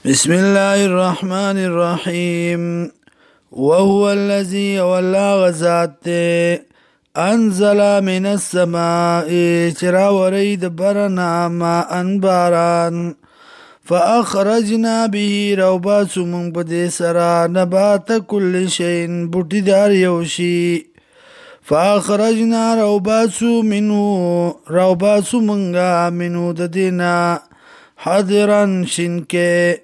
بسم الله الرحمن الرحيم وهو الذي والله غزات انزل من السماء چرا ورید برنا ماء باران فاخرجنا به روباس من بدي سرا نبات كل شيء بوټي دار يوشي فاخرجنا روباس منغا منو ددينا حضرا شنكه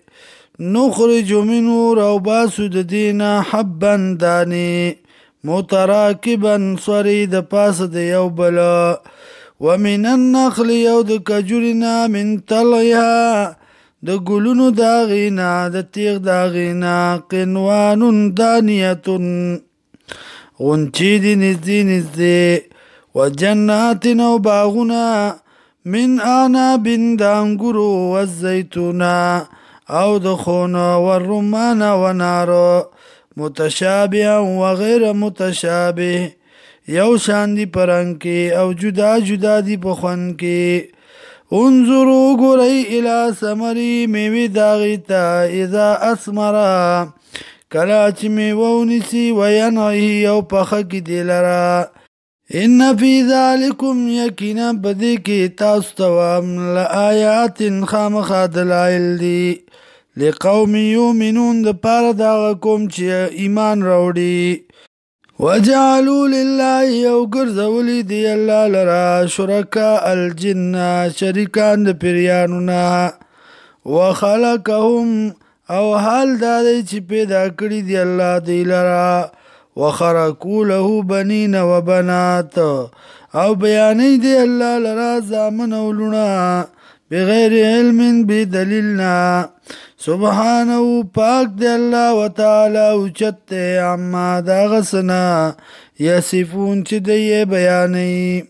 نخرج منه روباس ددينا حبا داني متراكبا صريد پاس د یو بلا ومن النخل يود کجورنا من طلعها د ګلونو داغینا د تیغ داغینا قنوان دانیتن غنچی دی نزدی وجنات و باغنا من آناب دانگرو والزيتونا او دخون والرمان ونارو متشابه وغير متشابه یو شان دی پرنگ کی او جدا جدا دی پخون کی انظروا گرئی الى ثمری میوی داغیتا اذا اسمرا کلاچ میوونیسی وینعی او پخک دیلرا ان فی ذالکم یقینا بدی کی تاستوام لآیات خامخا دلائل دی لقوم یومنون د پار داغ کوم چې ایمان راوړي وجعلوا لله یو ګرځولی دی الله لرا شرکا الجن شریکان د پیریانونا وخلقهم او حال دا دی چې پیدا کړی دی الله دی لرا وخرقوا له بنین و بنات او بیانی دی الله لرا زامن اولونا بغیر علم بدلیلنا سبحانه پاک دی الله وتعالی اوچت عما دا غسنا یصفون چې دی بیانی